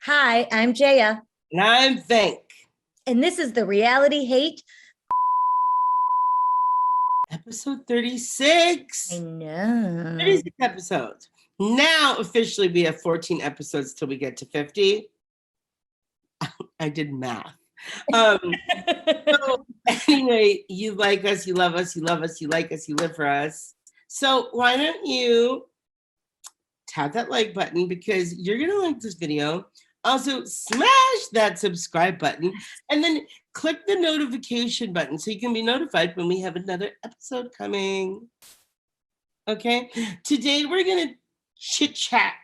Hi, I'm Jaya, And I'm Think. and this is the Reality Hate. Episode 36. I know. 36 episodes. Now, officially, we have 14 episodes till we get to 50. I did math. So, anyway, you like us, you love us, you love us, you like us, you live for us. So, why don't you tap that like button because you're going to like this video. Also, smash that subscribe button and then click the notification button so you can be notified when we have another episode coming. Okay? Today, we're going to chit chat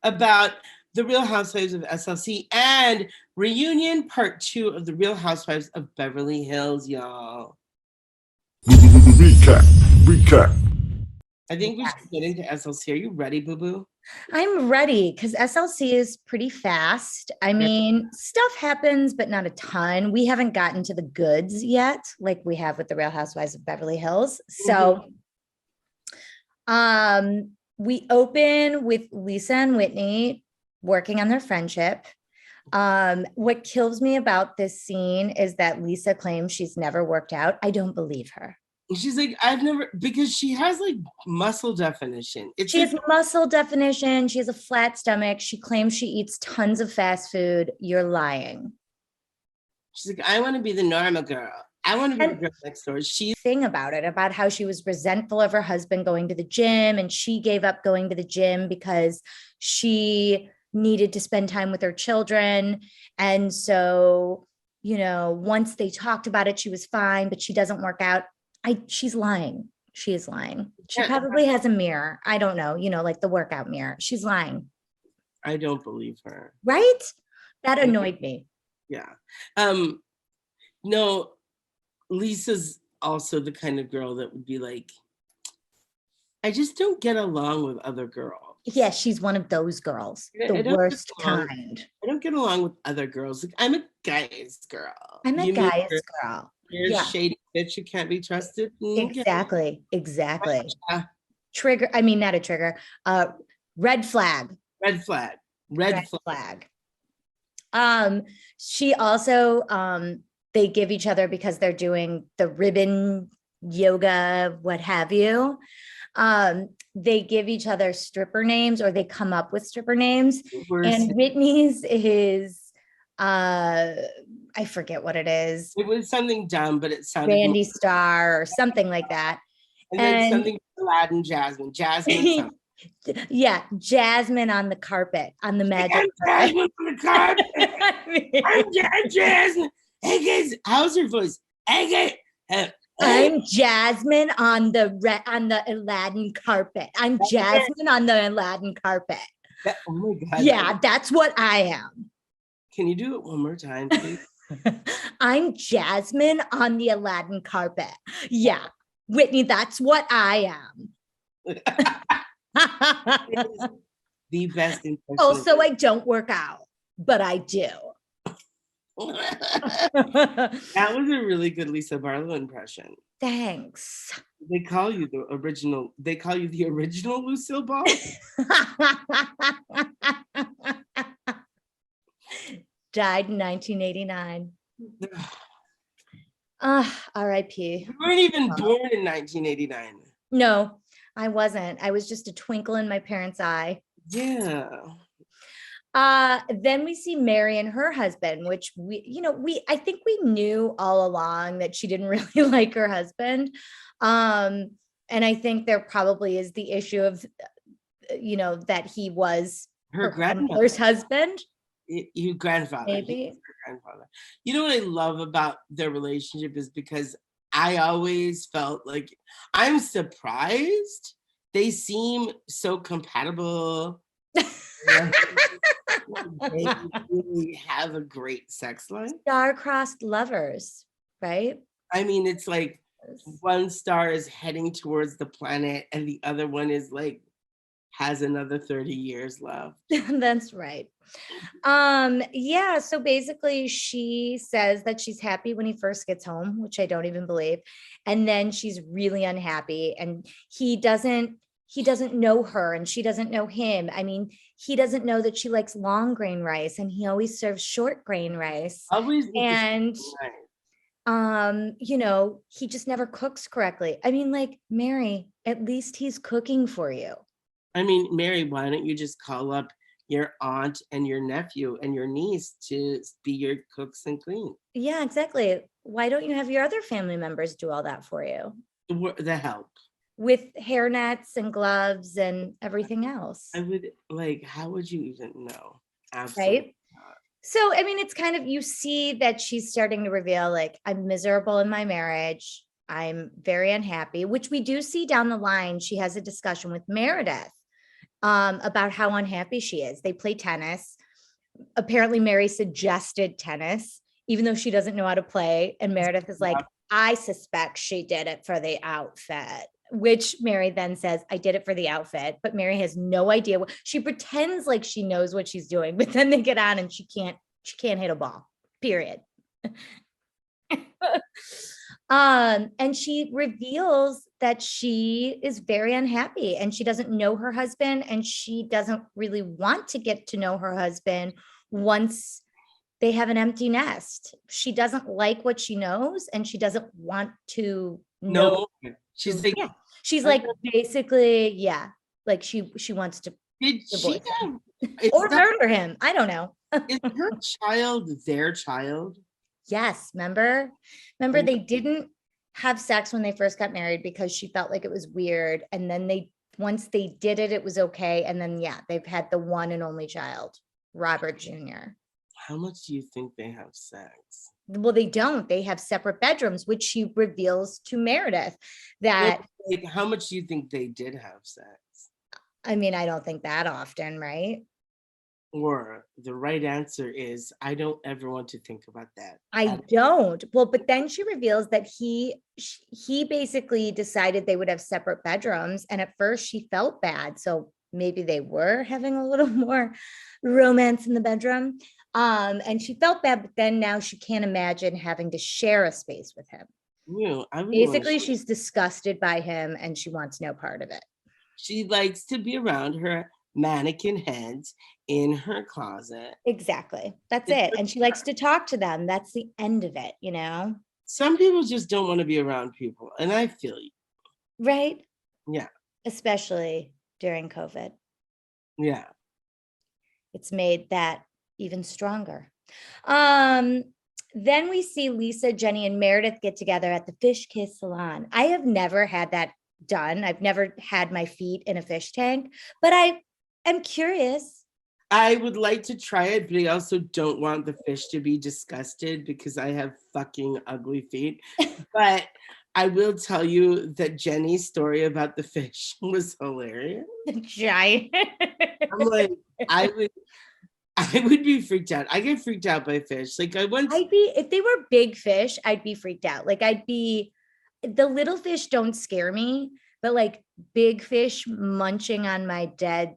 about the Real Housewives of SLC and Reunion Part 2 of the Real Housewives of Beverly Hills, y'all. Recap. I think we should get into SLC. Are you ready, boo-boo? I'm ready because SLC is pretty fast. I mean, stuff happens, but not a ton. We haven't gotten to the goods yet, like we have with the Real Housewives of Beverly Hills. So, we open with Lisa and Whitney working on their friendship. What kills me about this scene is that Lisa claims she's never worked out. I don't believe her. She's like, I've never, because she has like muscle definition. She has muscle definition. She has a flat stomach. She claims she eats tons of fast food. You're lying. She's like, I want to be the normal girl. I want to be the girl next door. She thing about it, about how she was resentful of her husband going to the gym, and she gave up going to the gym because she needed to spend time with her children. And so, once they talked about it, she was fine, but she doesn't work out. She's lying. She is lying. She probably has a mirror. I don't know, like the workout mirror. She's lying. I don't believe her. Right? That annoyed me. Yeah. No, Lisa's also the kind of girl that would be like, I just don't get along with other girls. Yeah, she's one of those girls. The worst kind. I don't get along with other girls. Like, I'm a guy's girl. I'm a guy's girl. You're a shady bitch who can't be trusted. Exactly. Trigger. I mean, not a trigger. Red flag. Red flag. She also, they give each other, because they're doing the ribbon yoga, what have you. They give each other stripper names, or they come up with stripper names. And Whitney's is, I forget what it is. It was something dumb, but it sounded Randy Star or something like that. And then something Aladdin Jasmine. Jasmine. Yeah, Jasmine on the carpet, on the magic. Jasmine on the carpet. I'm Jasmine. Hey guys, how's your voice? Hey guys. I'm Jasmine on the Aladdin carpet. I'm Jasmine on the Aladdin carpet. Oh my God. Yeah, that's what I am. Can you do it one more time, please? I'm Jasmine on the Aladdin carpet. Yeah, Whitney, that's what I am. The best impression. Also, I don't work out, but I do. That was a really good Lisa Barlow impression. Thanks. They call you the original Lucille Ball. Died in 1989. R.I.P. You weren't even born in 1989. No, I wasn't. I was just a twinkle in my parents' eye. Yeah. Then we see Mary and her husband, which I think we knew all along that she didn't really like her husband. And I think there probably is the issue of, that he was her grandmother's husband. Your grandfather. Maybe. Grandfather. You know what I love about their relationship is because I always felt like, I'm surprised they seem so compatible. They really have a great sex life. Star-crossed lovers, right? I mean, it's like one star is heading towards the planet and the other one is like has another 30 years left. That's right. Yeah, so basically she says that she's happy when he first gets home, which I don't even believe. And then she's really unhappy, and he he doesn't know her and she doesn't know him. I mean, he doesn't know that she likes long grain rice and he always serves short grain rice. Always with the And right. you know, he just never cooks correctly. I mean, like, Mary, at least he's cooking for you. I mean, Mary, why don't you just call up your aunt and your nephew and your niece to be your cooks and clean? Yeah, exactly. Why don't you have your other family members do all that for you The help. with hairnets and gloves and everything else? I would like, how would you even know? Absolutely. Right. So, I mean, it's kind of, you see that she's starting to reveal, like, I'm miserable in my marriage. I'm very unhappy, which we do see down the line. She has a discussion with Meredith about how unhappy she is. They play tennis. Apparently, Mary suggested tennis, even though she doesn't know how to play. And Meredith is like, I suspect she did it for the outfit, which Mary then says, I did it for the outfit. But Mary has no idea what she pretends like she knows what she's doing, but then they get on and she can't hit a ball, period. And she reveals that she is very unhappy and she doesn't know her husband and she doesn't really want to get to know her husband once they have an empty nest. She doesn't like what she knows and she doesn't want to know. No, she's like, yeah. She's like, basically, yeah, like she wants to did she have, or murder him. I don't know. is her child their child? Yes, remember they didn't have sex when they first got married because she felt like it was weird. And then once they did it, it was okay. And then, yeah, they've had the one and only child, RHOBH Jr. How much do you think they have sex? Well, they don't. They have separate bedrooms, which she reveals to Meredith that. Like, how much do you think they did have sex? I mean, I don't think that often, right? Or the right answer is, I don't ever want to think about that. I don't. Well, but then she reveals that he basically decided they would have separate bedrooms. And at first she felt bad. So maybe they were having a little more romance in the bedroom. And she felt bad, but then now she can't imagine having to share a space with him. Basically, she's disgusted by him and she wants no part of it. She likes to be around her mannequin heads in her closet. Exactly. That's it. And she likes to talk to them. That's the end of it, you know? Some people just don't want to be around people. And I feel you. Right? Yeah. Especially during COVID. Yeah. It's made that even stronger. Then we see Lisa, Jenny, and Meredith get together at the Fish Kiss Salon. I have never had that done. I've never had my feet in a fish tank, but I am curious. I would like to try it, but I also don't want the fish to be disgusted because I have fucking ugly feet. But I will tell you that Jenny's story about the fish was hilarious. Giant. I'm like, I would be freaked out. I get freaked out by fish. Like if they were big fish, I'd be freaked out. Like the little fish don't scare me, but like big fish munching on my dead.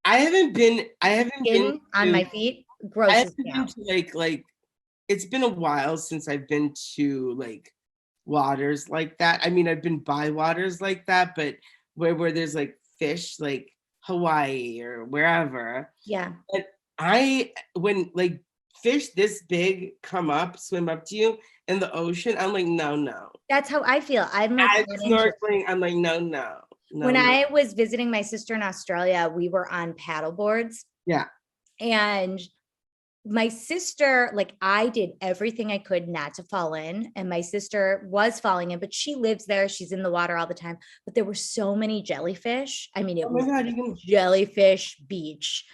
I haven't been on my feet. Gross. I haven't been to like it's been a while since I've been to like waters like that. I mean, I've been by waters like that, but where there's like fish, like Hawaii or wherever. Yeah. But when like fish this big swim up to you in the ocean, I'm like, no. That's how I feel. I'm like snorkeling. I'm like, no. When I was visiting my sister in Australia, we were on paddle boards. Yeah. And my sister, like, I did everything I could not to fall in. And my sister was falling in, but she lives there. She's in the water all the time. But there were so many jellyfish. I mean, it was jellyfish beach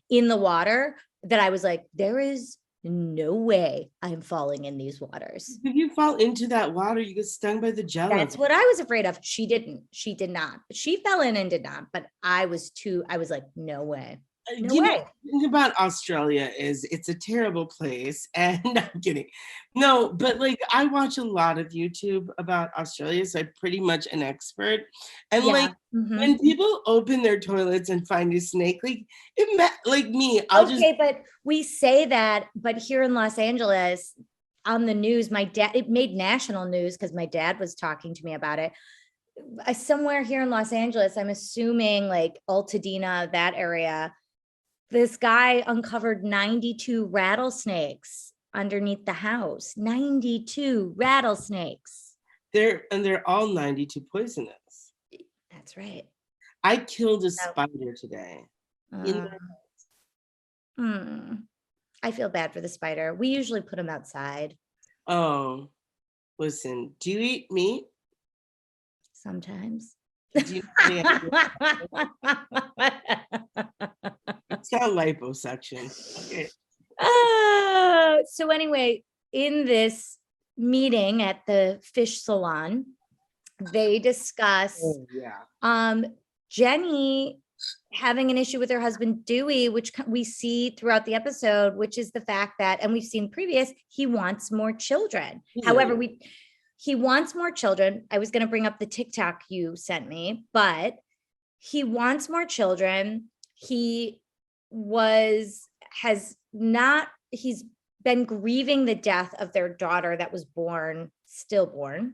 in the water that I was like, there is no way I'm falling in these waters. If you fall into that water, you get stung by the jelly. That's what I was afraid of. She did not. She fell in and did not. But I was like, no way. No way. The thing about Australia is it's a terrible place. And I'm kidding. No, but like I watch a lot of YouTube about Australia, so I'm pretty much an expert. And when people open their toilets and find a snake, like me, but we say that, but here in Los Angeles on the news, it made national news because my dad was talking to me about it. somewhere here in Los Angeles, I'm assuming like Altadena, that area, this guy uncovered 92 rattlesnakes underneath the house. 92 rattlesnakes. They're all 92 poisonous. That's right. I killed a spider today. I feel bad for the spider. We usually put him outside. Oh, listen, do you eat meat? Sometimes. Do you it's not liposuction. Okay. So anyway, in this meeting at the fish salon, they discuss Jenny having an issue with her husband Dewey, which we see throughout the episode, which is the fact that, and we've seen previous, he wants more children. However, he wants more children. I was going to bring up the TikTok you sent me, but he wants more children. He's been grieving the death of their daughter that was stillborn.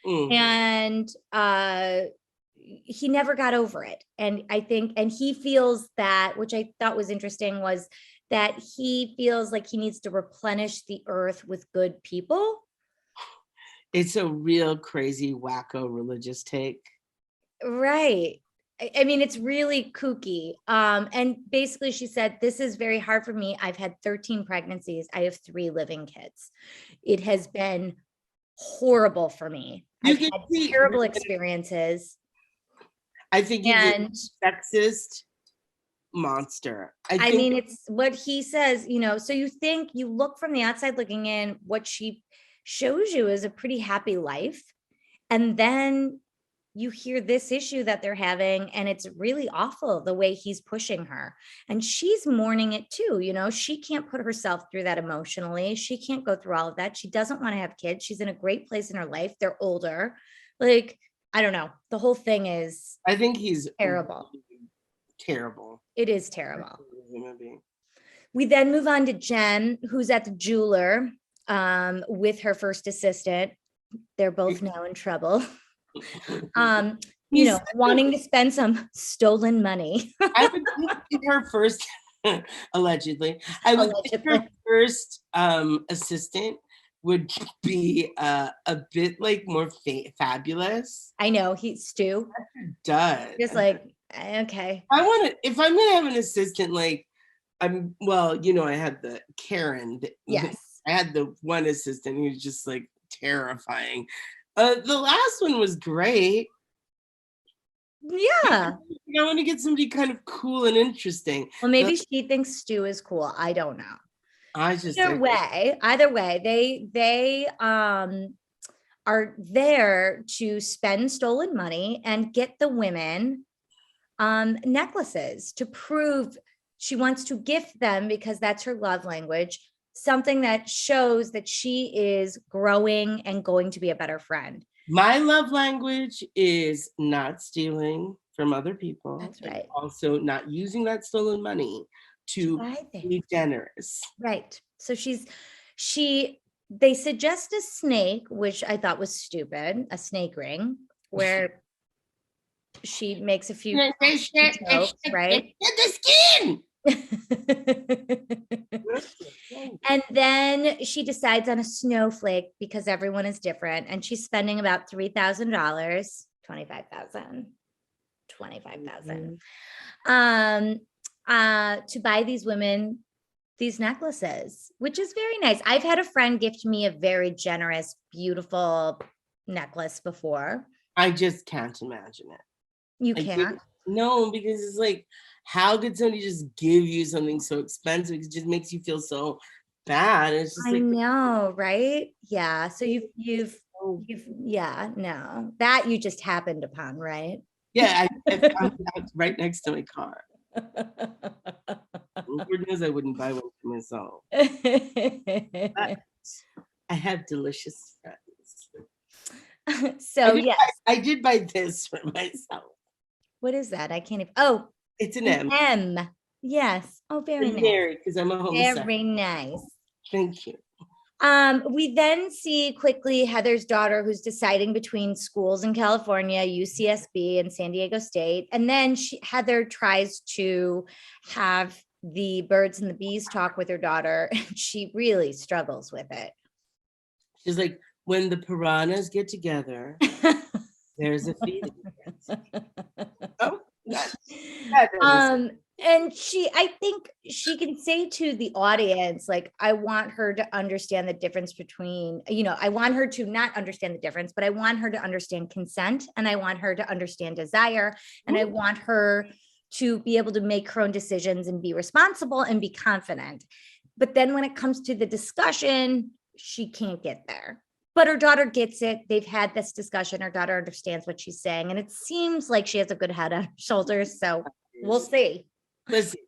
And he never got over it. And I think, and he feels that, which I thought was interesting, was that he feels like he needs to replenish the earth with good people. It's a real crazy, wacko religious take. Right. I mean, it's really kooky. And basically she said, this is very hard for me. I've had 13 pregnancies. I have 3 living kids. It has been horrible for me. I've had terrible experiences. I think he's a sexist monster. I mean, it's what he says, so you look from the outside looking in, what she shows you is a pretty happy life. And then you hear this issue that they're having, and it's really awful the way he's pushing her. And she's mourning it too. She can't put herself through that emotionally. She can't go through all of that. She doesn't want to have kids. She's in a great place in her life. They're older. Like, I don't know. The whole thing is, I think he's terrible. Terrible. It is terrible. We then move on to Jen, who's at the jeweler with her first assistant. They're both now in trouble. Wanting to spend some stolen money. I would think her first, allegedly, I would think her first assistant would be a bit like more fabulous. I know, Stu does. Just like, okay. If I'm gonna have an assistant, like I had the Karen. Yes. I had the one assistant who's just like terrifying. The last one was great. Yeah. I want to get somebody kind of cool and interesting. Well, maybe she thinks Stu is cool. I don't know. Either way, they are there to spend stolen money and get the women necklaces to prove she wants to gift them, because that's her love language, something that shows that she is growing and going to be a better friend. My love language is not stealing from other people. That's right. Also not using that stolen money to be generous. Right. So they suggest a snake, which I thought was stupid, a snake ring, where she makes a few jokes, right? The skin. And then she decides on a snowflake because everyone is different, and she's spending about $3,000, $25,000 to buy these women these necklaces, which is very nice. I've had a friend gift me a very generous, beautiful necklace before. I just can't imagine it. You can't? No, because it's like, how could somebody just give you something so expensive? It just makes you feel so bad. It's just I know, right? Yeah. So you've no, that you just happened upon, right? Yeah, I found out right next to my car. Lord knows I wouldn't buy one for myself. But I have delicious friends. So yes, I did buy this for myself. What is that? I can't even. Oh, it's an M. M. Yes. Oh, very nice. Because I'm a homosexual. Very nice. Thank you. We then see quickly Heather's daughter who's deciding between schools in California, UCSB and San Diego State. And then Heather tries to have the birds and the bees talk with her daughter, and she really struggles with it. She's like, when the piranhas get together, there's a feeding. Oh, and I think she can say to the audience, like, I want her to understand the difference between, I want her to not understand the difference, but I want her to understand consent, and I want her to understand desire, and I want her to be able to make her own decisions and be responsible and be confident. But then when it comes to the discussion, she can't get there. But her daughter gets it. They've had this discussion. Her daughter understands what she's saying. And it seems like she has a good head on her shoulders. So we'll see. Listen,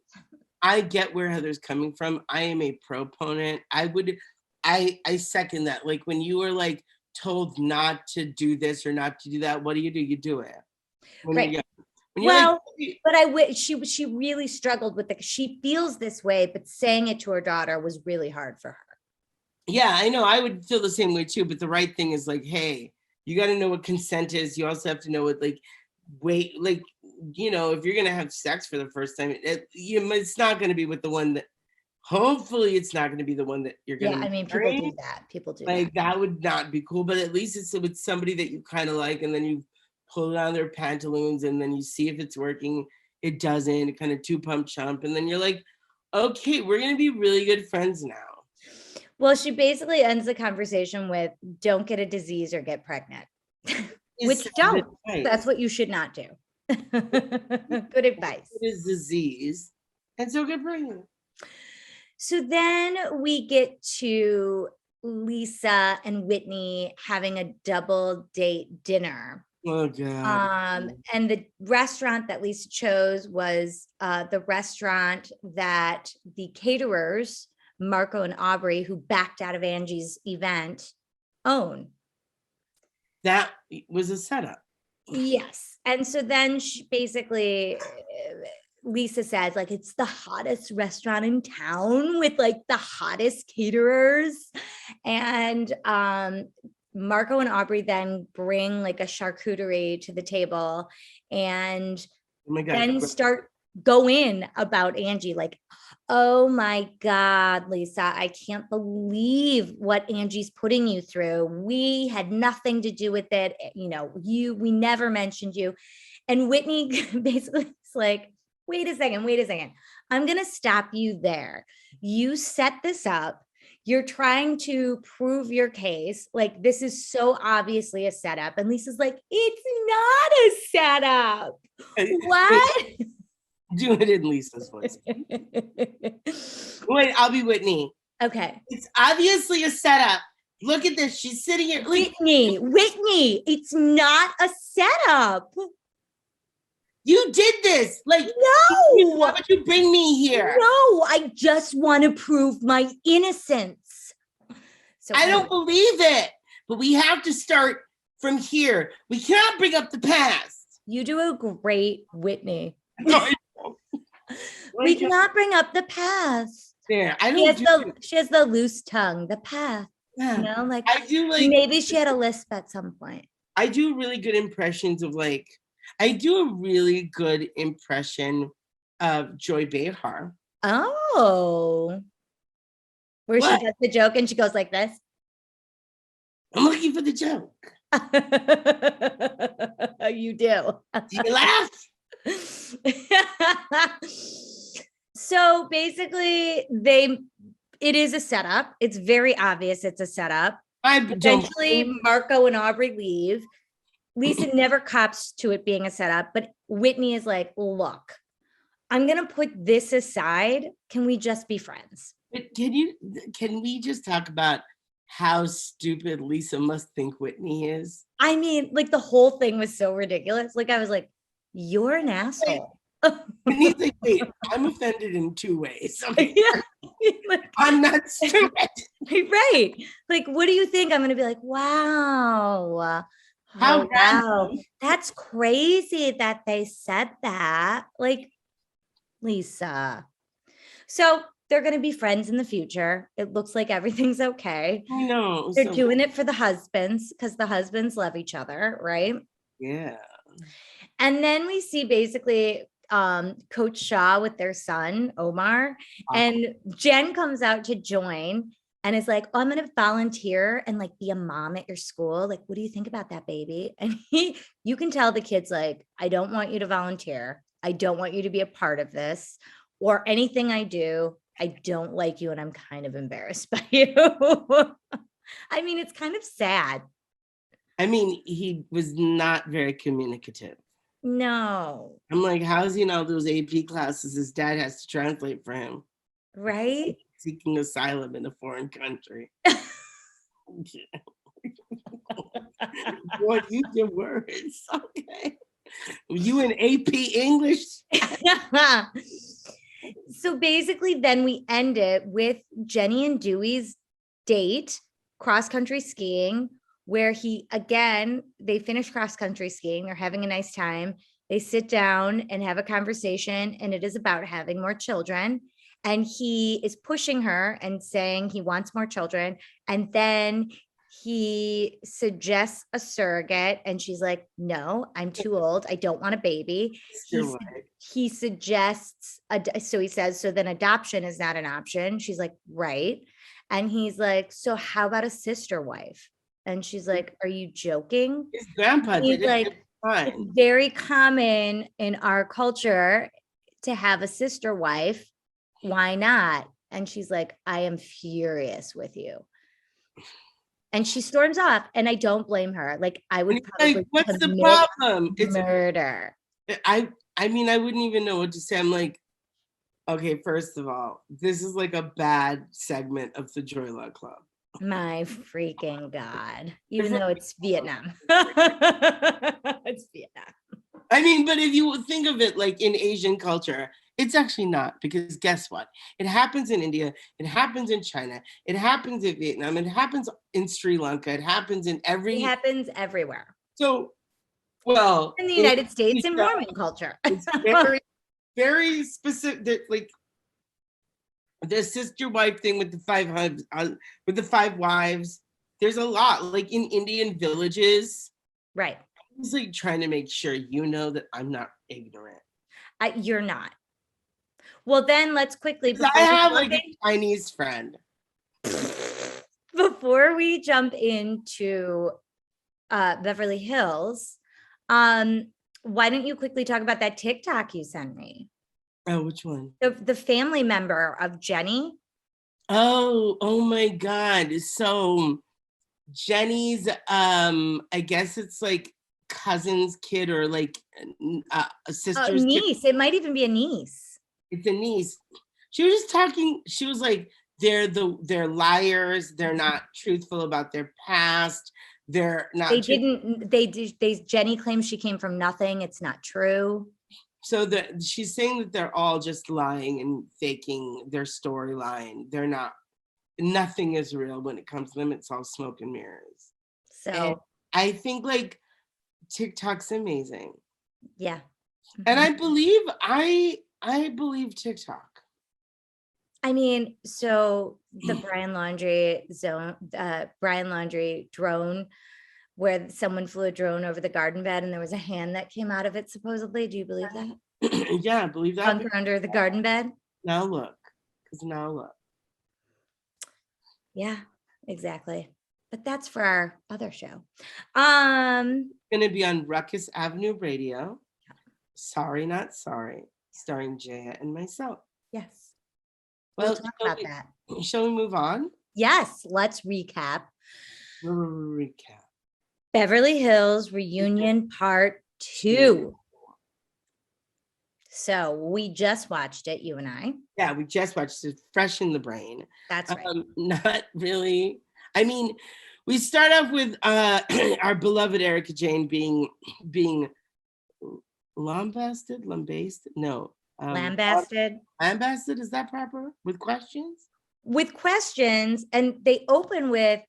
I get where Heather's coming from. I am a proponent. I second that. Like when you are like told not to do this or not to do that, what do? You do it. Right. Well, but she really struggled with it. She feels this way, but saying it to her daughter was really hard for her. Yeah, I know. I would feel the same way too. But the right thing is like, hey, you got to know what consent is. You also have to know what if you're going to have sex for the first time, it's not going to be with the one that, hopefully it's not going to be the one that you're going to. Yeah, I mean, people do that. People do that. That would not be cool. But at least it's with somebody that you kind of like, and then you pull down their pantaloons and then you see if it's working. It doesn't, kind of two pump chump. And then you're like, okay, we're going to be really good friends now. Well, she basically ends the conversation with, don't get a disease or get pregnant, which don't. Advice. That's what you should not do. Good advice. It is disease. And so get pregnant. So then we get to Lisa and Whitney having a double date dinner. Oh, God. And the restaurant that Lisa chose was the restaurant that the caterers, Marco and Aubrey, who backed out of Angie's event, own. That was a setup. Yes. And so then she basically, Lisa says, like, it's the hottest restaurant in town with like the hottest caterers. And Marco and Aubrey then bring like a charcuterie to the table and then go in about Angie, like, oh my God, Lisa, I can't believe what Angie's putting you through. We had nothing to do with it. We never mentioned you. And Whitney basically is like, wait a second. I'm going to stop you there. You set this up. You're trying to prove your case. Like, this is so obviously a setup. And Lisa's like, it's not a setup. What? Do it in Lisa's voice. Wait, I'll be Whitney. Okay. It's obviously a setup. Look at this. She's sitting here. Whitney, it's not a setup. You did this. Like, no. Why would you bring me here? No, I just want to prove my innocence. So I don't believe it. But we have to start from here. We cannot bring up the past. You do a great Whitney. We cannot bring up the past. Yeah, she has the loose tongue, the past. Yeah. Like, I do, like, maybe she had a lisp at some point. I do really good impressions of I do a really good impression of Joy Behar. Oh. Where she does the joke and she goes like this. I'm looking for the joke. You do. Do you laugh? So basically it is a setup. It's very obvious it's a setup. Eventually Marco and Aubrey leave. Lisa never cops to it being a setup, but Whitney is like, look, I'm going to put this aside. Can we just be friends? Can we just talk about how stupid Lisa must think Whitney is? I mean, like, the whole thing was so ridiculous. Like, I was like, you're an asshole. Whitney's like, wait, I'm offended in two ways. Okay. Yeah. Like, I'm not stupid. Right. Like, what do you think? I'm going to be like, wow. Wow. That's crazy that they said that. Like, Lisa. So they're going to be friends in the future. It looks like everything's okay. I know. They're So doing it for the husbands because the husbands love each other, right? yeah. And then we see basically Coach Shaw with their son, Omar, and Jen comes out to join and is like, oh, I'm going to volunteer and like be a mom at your school. Like, what do you think about that, baby? And you can tell the kid's like, I don't want you to volunteer. I don't want you to be a part of this or anything I do. I don't like you and I'm kind of embarrassed by you. I mean, it's kind of sad. I mean, he was not very communicative. No. I'm like, how is he in all those AP classes his dad has to translate for him? Right? Seeking asylum in a foreign country. Boy, use your words. Okay. You in AP English? So basically, then we end it with Jenny and Dewey's date, cross country skiing, where they finish cross country skiing. They're having a nice time. They sit down and have a conversation, and it is about having more children. And he is pushing her and saying he wants more children. And then he suggests a surrogate, and she's like, no, I'm too old. I don't want a baby. He suggests, so he says, so then adoption is not an option. She's like, right. And he's like, so how about a sister wife? And she's like, are you joking? His grandpa He's did it. like, it's very common in our culture to have a sister wife. Why not? And she's like, I am furious with you. And she storms off, and I don't blame her. Like, I would probably like, what's the problem? It's murder. I mean, I wouldn't even know what to say. I'm like, okay, first of all, this is like a bad segment of the Joy Luck Club. My freaking God. Even though it's Vietnam. It's Vietnam. I mean, but if you think of it like in Asian culture, it's actually not, because guess what? It happens in India, it happens in China, it happens in Vietnam, it happens in Sri Lanka, it happens in It happens everywhere. So, well, in the United States and Mormon culture. It's very, very specific, like the sister wife thing with the five wives. There's a lot, like in Indian villages. Right. It's like trying to make sure you know that I'm not ignorant. You're not. Well, then let's quickly. I have like a Chinese friend. Before we jump into Beverly Hills, why don't you quickly talk about that TikTok you sent me? Oh, which one? The family member of Jenny. Oh my God. So Jenny's, I guess it's like cousin's kid or like a sister's niece. kid. It might even be a niece. It's a niece. She was just talking. She was like, they're liars. They're not truthful about their past. They're not. Jenny claims she came from nothing. It's not true. So she's saying that they're all just lying and faking their storyline. They're not. Nothing is real when it comes to them. It's all smoke and mirrors. So and I think like TikTok's amazing. Yeah. Mm-hmm. And I believe TikTok. I mean, so the Brian Laundrie drone, where someone flew a drone over the garden bed and there was a hand that came out of it, supposedly. Do you believe that? Yeah, I believe that. Bunker under the garden bed. Now look. Yeah, exactly. But that's for our other show. Going to be on Ruckus Avenue Radio. Sorry, Not Sorry, starring Jaya and myself. Yes. We'll talk about that. Shall we move on? Yes, let's recap. Beverly Hills Reunion Part 2. So we just watched it, you and I. Yeah, we just watched it, fresh in the brain. That's right. Not really. I mean, we start off with our beloved Erica Jane being lambasted. No. Lambasted. Lambasted, is that proper? With questions? With questions, and they open with,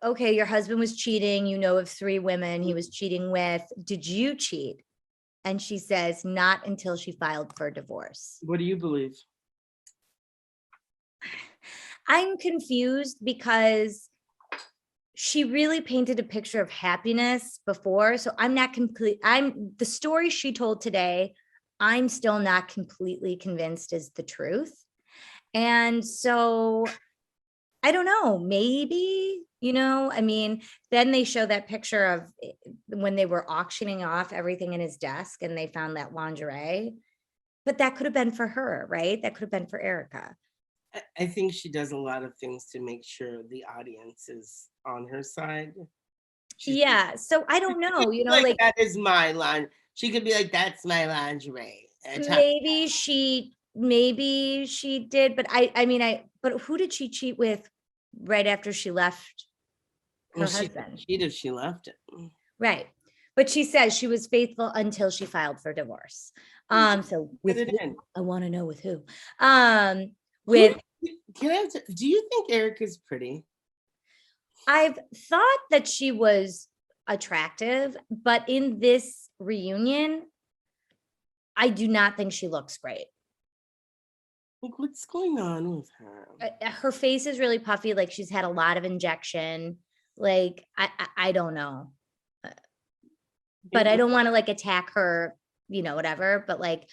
okay, your husband was cheating. You know of 3 women he was cheating with. Did you cheat? And she says, not until she filed for divorce. What do you believe? I'm confused because she really painted a picture of happiness before. So I'm not complete. The story she told today, I'm still not completely convinced is the truth. And so I don't know, maybe, I mean, then they show that picture of when they were auctioning off everything in his desk and they found that lingerie, but that could have been for her, right? That could have been for Erica. I think she does a lot of things to make sure the audience is on her side. Yeah. So I don't know, like that is my line. She could be like, that's my lingerie. maybe she did, but but who did she cheat with right after she left her husband? She left it. Right. But she says she was faithful until she filed for divorce. So with who? I want to know with who. With do you think Erica's pretty? I've thought that she was attractive, but in this reunion, I do not think she looks great. Like, what's going on with her? Her face is really puffy, like she's had a lot of injection. Like, I don't know. But I don't want to like attack her, whatever. But like,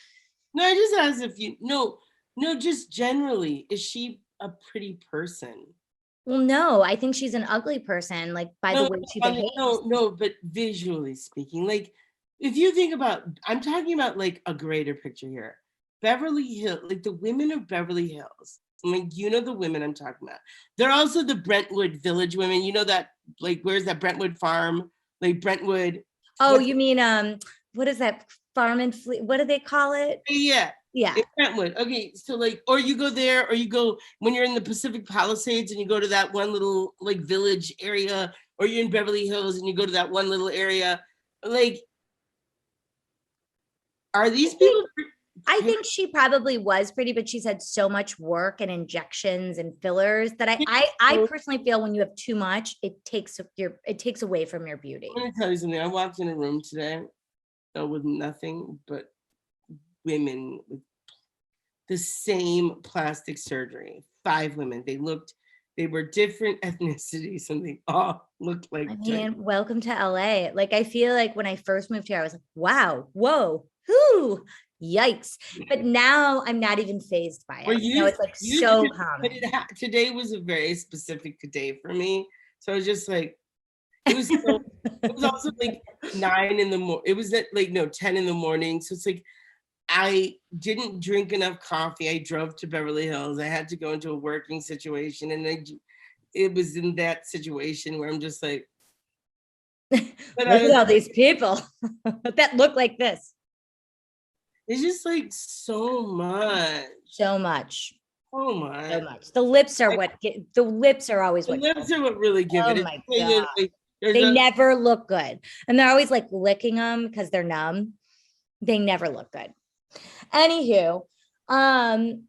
no, I just asked if no, just generally, is she a pretty person? Well, no, I think she's an ugly person, like by the way she behaves. No, but visually speaking, like if you think about, I'm talking about like a greater picture here. Beverly Hills, like the women of Beverly Hills, like the women I'm talking about. They're also the Brentwood Village women. You know that, like, where's that Brentwood farm? Like Brentwood. Oh, you mean what is that farm and fleet? What do they call it? Yeah. Yeah. In Brentwood. Okay, so like, or you go there, or you go when you're in the Pacific Palisades and you go to that one little like village area, or you're in Beverly Hills and you go to that one little area. Like, are these people? I think she probably was pretty, but she's had so much work and injections and fillers that I personally feel when you have too much, it takes away from your beauty. Let me tell you something. I walked in a room today with nothing but women with the same plastic surgery. 5 women. They were different ethnicities and they all looked like. I mean, welcome to LA. Like, I feel like when I first moved here, I was like, wow, whoa, whoo, yikes. But now I'm not even fazed by it. It's like so common. Today was a very specific day for me. So I was just like, it was also like 9 in the morning. It was at like 10 in the morning. So it's like, I didn't drink enough coffee. I drove to Beverly Hills. I had to go into a working situation. And it was in that situation where I'm just like, look at all these people that look like this. It's just like so much. So much. Oh my. So much. The lips are the lips are always what really give it. Oh my God. They never look good. And they're always like licking them because they're numb. They never look good. Anywho, and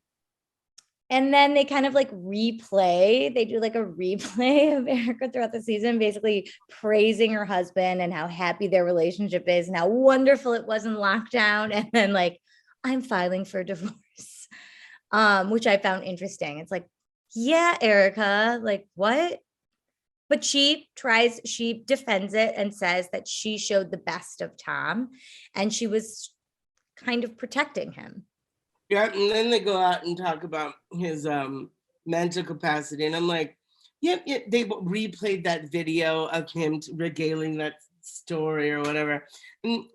then they kind of like they do like a replay of Erica throughout the season, basically praising her husband and how happy their relationship is and how wonderful it was in lockdown. And then like, I'm filing for divorce, which I found interesting. It's like, yeah, Erica, like what? But she defends it and says that she showed the best of Tom and she was kind of protecting him. Yeah, and then they go out and talk about his mental capacity, and I'm like, yep, they replayed that video of him regaling that story or whatever, and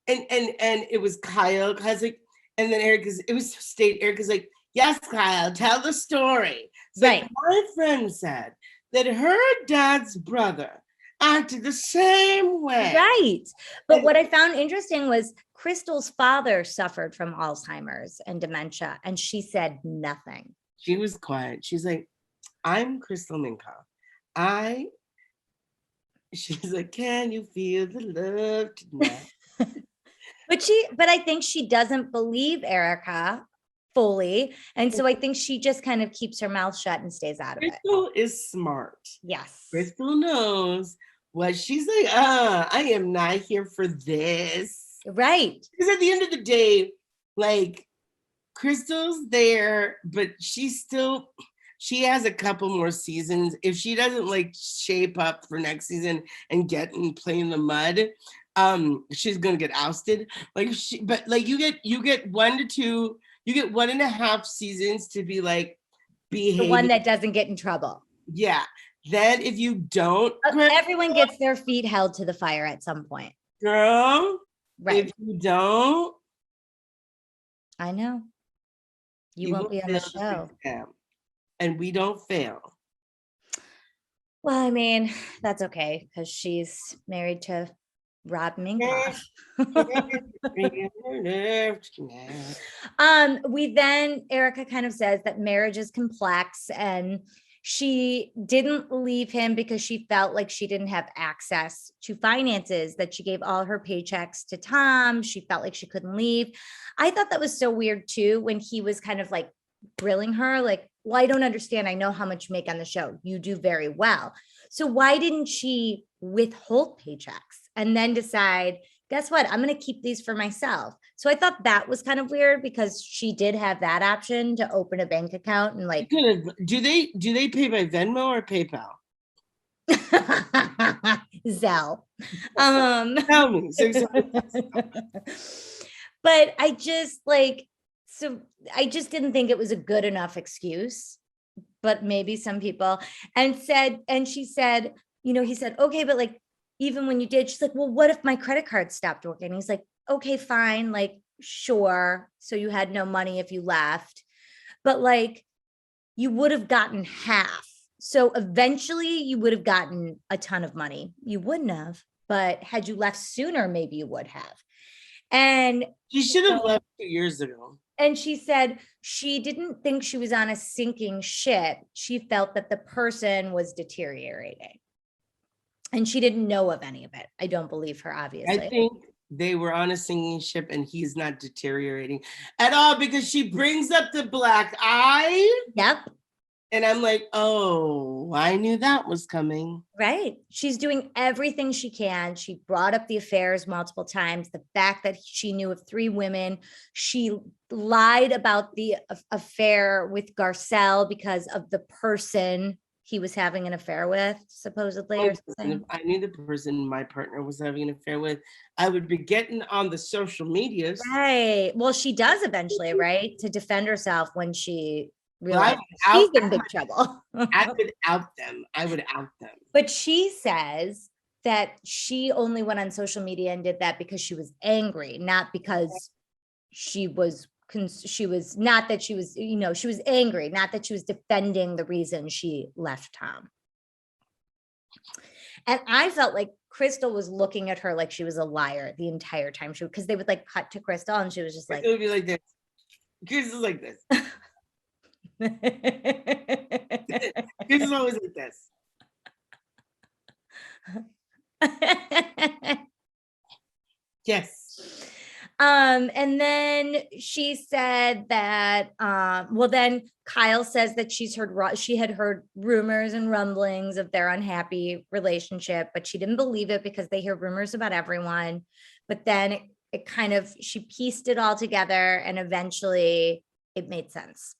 it was Kyle. Kyle's like, and then Erica's like, yes, Kyle, tell the story. So right. Like, my friend said that her dad's brother acted the same way. Right. But what I found interesting was Crystal's father suffered from Alzheimer's and dementia, and she said nothing. She was quiet. She's like, I'm Crystal Minkoff. She's like, can you feel the love tonight? But I think she doesn't believe Erica fully. And so I think she just kind of keeps her mouth shut and stays out of it. Crystal is smart. Yes. Crystal knows what she's like, I am not here for this. Right. Because at the end of the day, like, Crystal's there, but she's still, she has a couple more seasons. If she doesn't like shape up for next season and get and play in the mud, she's gonna get ousted. But like you get 1 to 2, you get 1.5 seasons to be like The behaving. one that doesn't get in trouble. Yeah. Then if you don't, everyone gets their feet held to the fire at some point. girl, Right. if you don't, I know. You won't be on the show. And we don't fail. Well, I mean, that's okay because she's married to Rob Minkoff. Erica kind of says that marriage is complex and she didn't leave him because she felt like she didn't have access to finances, that she gave all her paychecks to Tom. She felt like she couldn't leave. I thought that was so weird too, when he was kind of like grilling her, like, well, I don't understand. I know how much you make on the show. You do very well. So why didn't she withhold paychecks and then decide, guess what? I'm going to keep these for myself. So I thought that was kind of weird because she did have that option to open a bank account and like. Do they pay by Venmo or PayPal? Zelle. Tell me. But I just like, so I just didn't think it was a good enough excuse, but maybe some people, and she said, he said, okay, but like, even when you did, she's like, well, what if my credit card stopped working? He's like, okay, fine. Like, sure. So you had no money if you left, but like, you would have gotten half. So eventually you would have gotten a ton of money. You wouldn't have, but had you left sooner, maybe you would have. And she should have left 2 years ago. And she said she didn't think she was on a sinking ship. She felt that the person was deteriorating. And she didn't know of any of it. I don't believe her, obviously. I think they were on a sinking ship and he's not deteriorating at all because she brings up the black eye. Yep. And I'm like, oh, I knew that was coming. Right. She's doing everything she can. She brought up the affairs multiple times. The fact that she knew of 3 women. She lied about the affair with Garcelle because of the person he was having an affair with, supposedly. Or something. If I knew the person my partner was having an affair with, I would be getting on the social medias. Right. Well, she does eventually, right? To defend herself when she realized she's in big trouble. I would out them. But she says that she only went on social media and did that because she was angry, not because she was not that she was, she was angry, not that she was defending the reason she left Tom. And I felt like Crystal was looking at her like she was a liar the entire time, because they would like cut to Crystal and she was just like, it would be like this. Crystal's like this. This is always like this. Yes. And then she said that, well, then Kyle says that she had heard rumors and rumblings of their unhappy relationship, but she didn't believe it because they hear rumors about everyone. But then it kind of, she pieced it all together and eventually it made sense.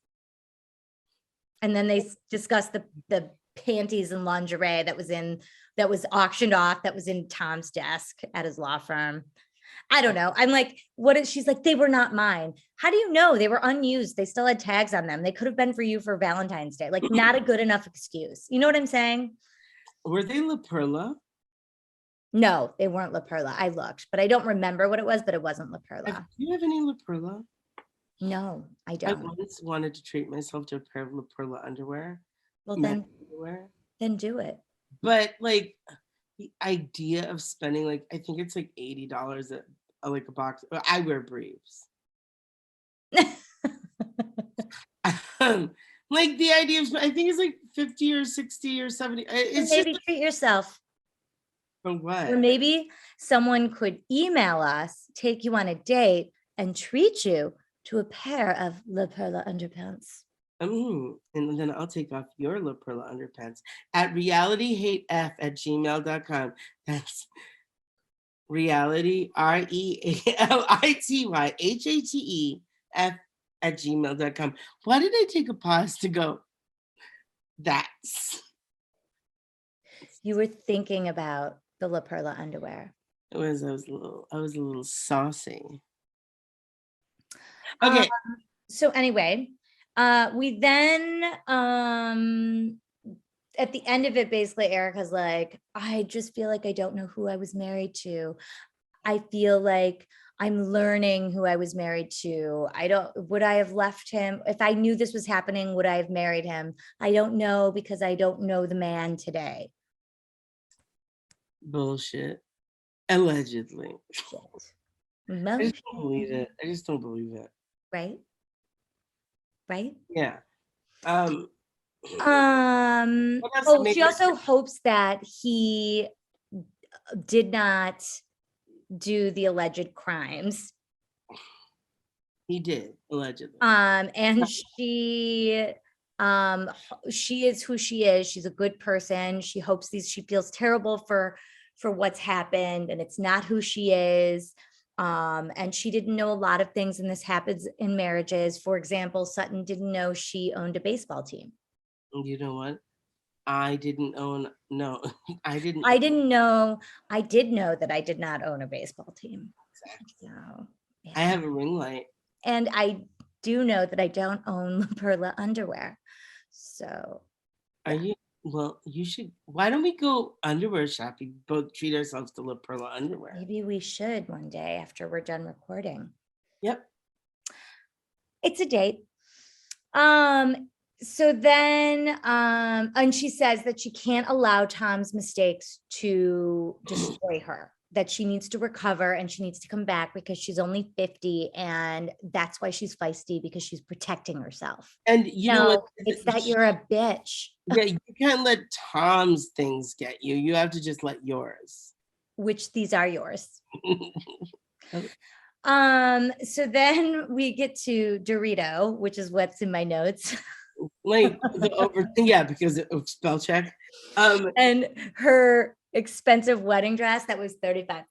And then they discussed the panties and lingerie that was auctioned off, that was in Tom's desk at his law firm. I don't know. I'm like, she's like, they were not mine. How do you know? They were unused. They still had tags on them. They could have been for you for Valentine's Day. Like, not a good enough excuse. You know what I'm saying? Were they La Perla? No, they weren't La Perla. I looked, but I don't remember what it was, but it wasn't La Perla. Do you have any La Perla? No, I don't. I once wanted to treat myself to a pair of La Perla underwear. Well, then do it. But like, the idea of spending like, I think it's like $80 like a box. I wear briefs. Like the idea of, I think it's like 50 or 60 or 70. It's maybe just, treat yourself. For what? Or maybe someone could email us, take you on a date, and treat you to a pair of La Perla underpants. And then I'll take off your La Perla underpants at realityhatef@gmail.com. That's reality, REALITYHATEF @gmail.com. Why did I take a pause to go? That's. You were thinking about the La Perla underwear. I was a little saucy. Um, Okay. so anyway, we then at the end of it, basically Erica's like, I just feel like I don't know who I was married to. I feel like I'm learning who I was married to. Would I have left him? If I knew this was happening, would I have married him? I don't know because I don't know the man today. Bullshit. Allegedly. Shit. I just don't believe it. I just don't believe it. Right? Right? Yeah. She also hopes that he did not do the alleged crimes. He did, allegedly. And she is who she is. She's a good person. She feels terrible for what's happened, and it's not who she is. And she didn't know a lot of things, and this happens in marriages. For example, Sutton didn't know she owned a baseball team. You know what? I didn't own, no, I didn't know. I did know that I did not own a baseball team. Exactly. So, yeah. I have a ring light. And I do know that I don't own La Perla underwear. So. Yeah. You should, why don't we go underwear shopping? Both treat ourselves to La Perla underwear. Maybe we should one day after we're done recording. Yep. It's a date. So then, and she says that she can't allow Tom's mistakes to destroy her, that she needs to recover and she needs to come back because she's only 50. And that's why she's feisty, because she's protecting herself. And you know what? It's that you're a bitch. Yeah, you can't let Tom's things get you. You have to just let yours. Which these are yours. So then we get to Dorito, which is what's in my notes. Like because of spell check. And her expensive wedding dress that was $35,000.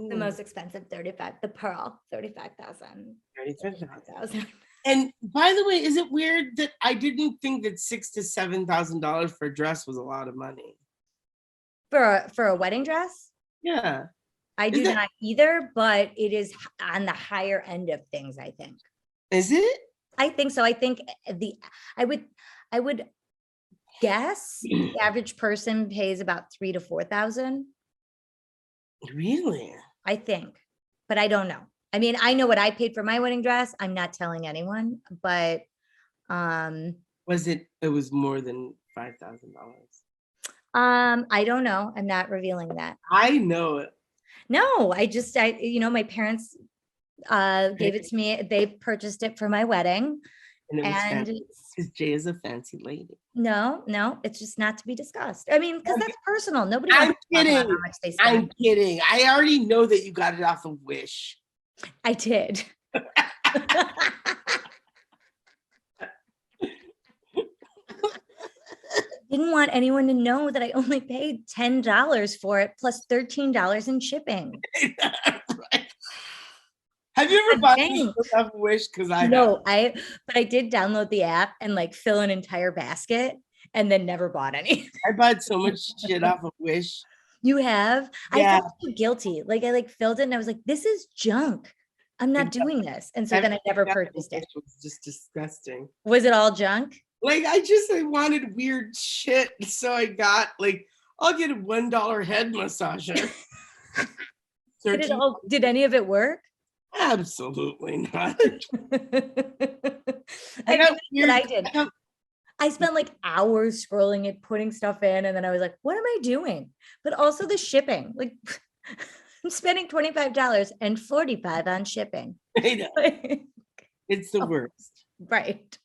The most expensive, the pearl, $35,000. $35,000. And by the way, is it weird that I didn't think that $6,000 to $7,000 for a dress was a lot of money? For a wedding dress? Yeah. I do not either, but it is on the higher end of things, I think. Is it? I think so. I think I would guess the average person pays about $3,000 to $4,000. Really? I think, but I don't know. I mean, I know what I paid for my wedding dress. I'm not telling anyone, but it was more than $5,000? I don't know. I'm not revealing that. I know it. No, my parents gave it to me. They purchased it for my wedding. And because Jay is a fancy lady. No, it's just not to be discussed. I mean, because that's personal. Nobody wants to talk about how much they spend. I'm kidding. I already know that you got it off of Wish. I did. Didn't want anyone to know that I only paid $10 for it plus $13 in shipping. Right. Have you ever bought anything off Wish? Because I but I did download the app and like fill an entire basket and then never bought any. I bought so much shit off of Wish. You have? Yeah. I felt so guilty. Like I filled it and I was like, this is junk. I'm not doing this. And so then I never purchased it. It was just disgusting. Was it all junk? Like I wanted weird shit. So I got I'll get a $1 head massager. Did any of it work? Absolutely not. I did. I spent like hours scrolling it, putting stuff in, and then I was like, what am I doing? But also the shipping. Like I'm spending $25 and $45 on shipping. I know. It's the worst. Right.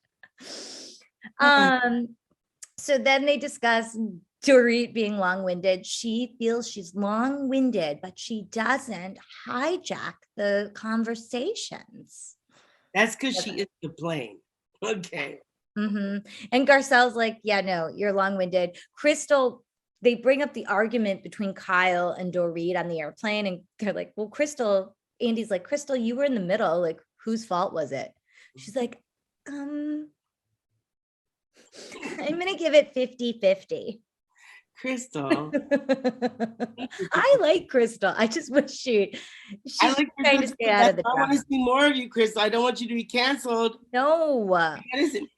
So then they discuss Dorit being long-winded. She feels she's long-winded, but she doesn't hijack the conversations. That's because she is the plane. Okay. Mm-hmm. And Garcelle's like, yeah, no, you're long-winded. Crystal, they bring up the argument between Kyle and Dorit on the airplane, and they're like, well, Crystal, Andy's like, Crystal, you were in the middle. Like, whose fault was it? She's like, I'm going to give it 50-50. Crystal. I like Crystal. I just wish I she's like trying to Crystal. stay out of the I want to drama. see more of you, Crystal. I don't want you to be canceled. No. Listen,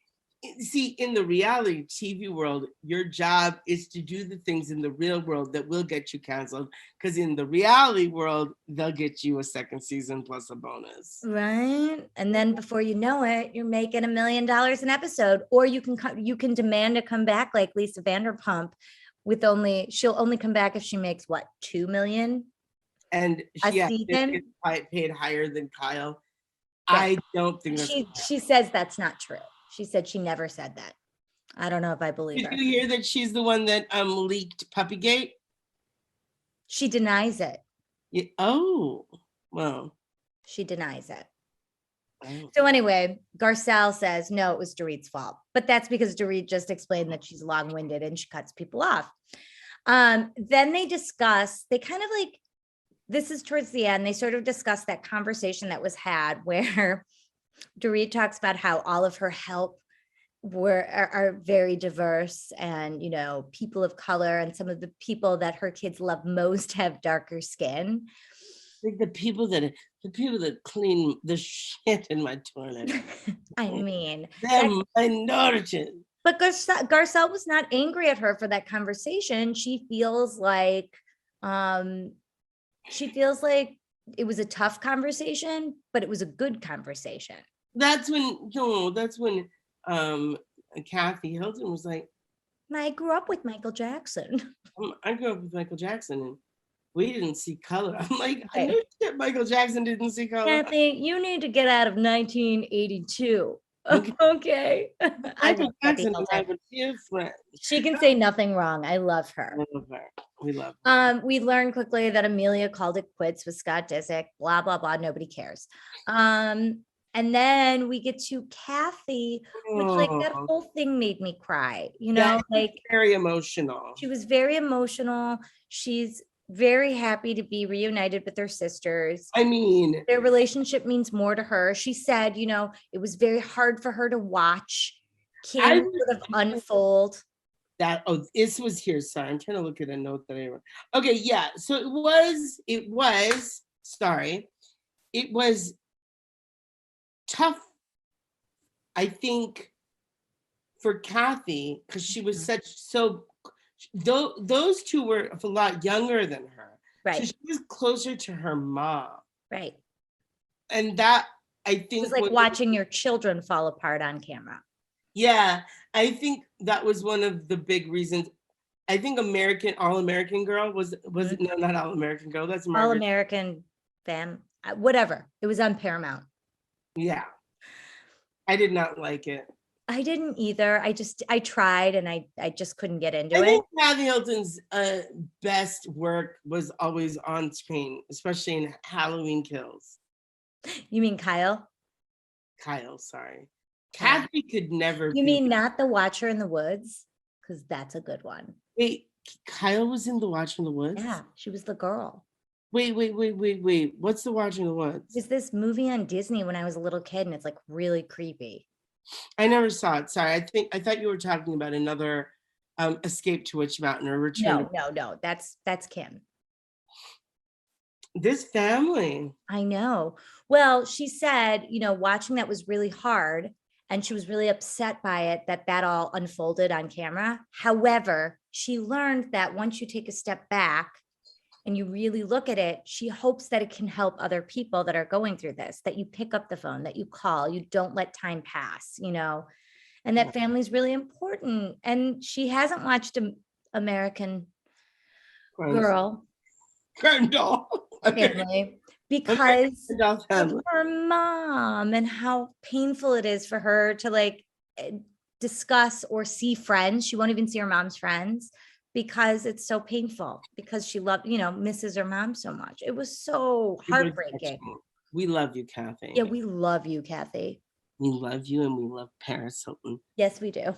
see, in the reality TV world, your job is to do the things in the real world that will get you canceled. Because in the reality world, they'll get you a second season plus a bonus. Right. And then before you know it, you're making $1 million an episode, or you can demand to come back like Lisa Vanderpump she'll only come back if she makes what, 2 million And a she season. gets paid higher than Kyle. Right. I don't think that's She says that's not true. She said she never said that. I don't know if I believe Did her. you hear that she's the one that leaked Puppygate? She denies it. Yeah. Oh, well. She denies it. Oh. So anyway, Garcelle says, no, it was Dorit's fault. But that's because Dorit just explained that she's long-winded and she cuts people off. Then they kind of like, this is towards the end, they sort of discuss that conversation that was had where Dorit talks about how all of her help are very diverse, and people of color, and some of the people that her kids love most have darker skin. Like the people that clean the shit in my toilet. I mean, they're minorities. But Garcelle was not angry at her for that conversation. She feels like it was a tough conversation, but it was a good conversation. That's when Kathy Hilton was like, I grew up with Michael Jackson. I grew up with Michael Jackson and we didn't see color. I'm like, I know that Michael Jackson didn't see color. Kathy, you need to get out of 1982. Okay. Michael Jackson and I were dear friends. She can say nothing wrong. I love her. I love her. We love her. We learned quickly that Amelia called it quits with Scott Disick, blah, blah, blah. Nobody cares. And then we get to Kathy, which like that whole thing made me cry, like very emotional. She was very emotional. She's very happy to be reunited with her sisters. I mean, their relationship means more to her. She said, it was very hard for her to watch Kim sort of unfold. This was here. Sorry, I'm trying to look at a note that I wrote. Okay, yeah. So it was tough, I think, for Kathy, because she was those two were a lot younger than her. Right. So she was closer to her mom. Right. And that, I think, it was like watching your children fall apart on camera. Yeah, I think that was one of the big reasons. I think All American Girl was no, not All American Girl. That's Margaret. All American Fam, whatever. It was on Paramount. Yeah, I did not like it. I didn't either. I tried and I just couldn't get into it. I think Kathy Hilton's best work was always on screen, especially in Halloween Kills. You mean Kyle? Kyle, sorry. Kathy could never. You mean not The Watcher in the Woods? Because that's a good one. Wait, Kyle was in The Watcher in the Woods? Yeah, she was the girl. Wait. What's The Watcher in the Woods? It's this movie on Disney when I was a little kid, and it's like really creepy. I never saw it. Sorry, I thought you were talking about another Escape to Witch Mountain or Return. No. That's Kim. This family. I know. Well, she said, watching that was really hard, and she was really upset by it that all unfolded on camera. However, she learned that once you take a step back and you really look at it, she hopes that it can help other people that are going through this, that you pick up the phone, that you call, you don't let time pass, and that family's really important. And she hasn't watched American Girl family because of her mom and how painful it is for her to discuss or see friends. She won't even see her mom's friends because it's so painful, because she misses her mom so much. It was so heartbreaking. We love you, Kathy. Yeah, we love you, Kathy. We love you, and we love Paris Hilton. Yes, we do.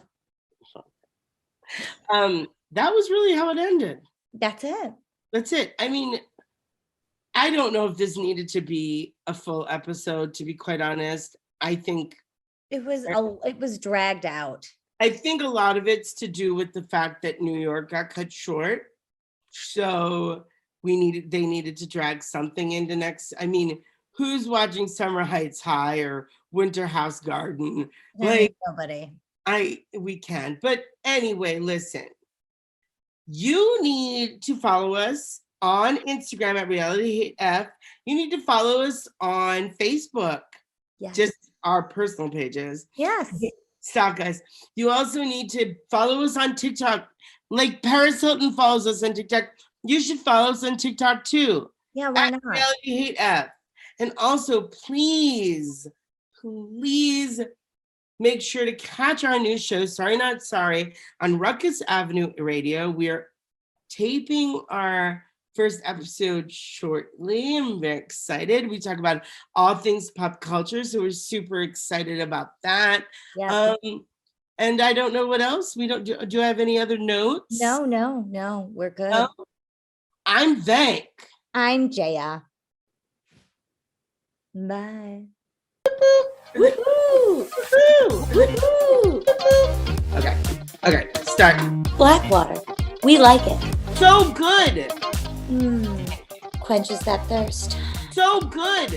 That was really how it ended. That's it. I mean, I don't know if this needed to be a full episode, to be quite honest. I think it was dragged out. I think a lot of it's to do with the fact that New York got cut short. So they needed to drag something into next. I mean, who's watching Summer Heights High or Winter House Garden? Like, nobody. We can. But anyway, listen, you need to follow us on Instagram at RealityHateF. You need to follow us on Facebook. Yes. Just our personal pages. Yes. Stop, guys. You also need to follow us on TikTok. Like Paris Hilton follows us on TikTok. You should follow us on TikTok too. Yeah, why not? RealityHateF. And also, please make sure to catch our new show, Sorry Not Sorry, on Ruckus Avenue Radio. We are taping our first episode shortly. I'm very excited. We talk about all things pop culture, so we're super excited about that. Yeah. And I don't know what else. We don't do I have any other notes? No. We're good. No? I'm Vank. I'm Jaya. Bye. Woohoo! Okay, start. Blackwater. We like it. So good. Quenches that thirst. So good.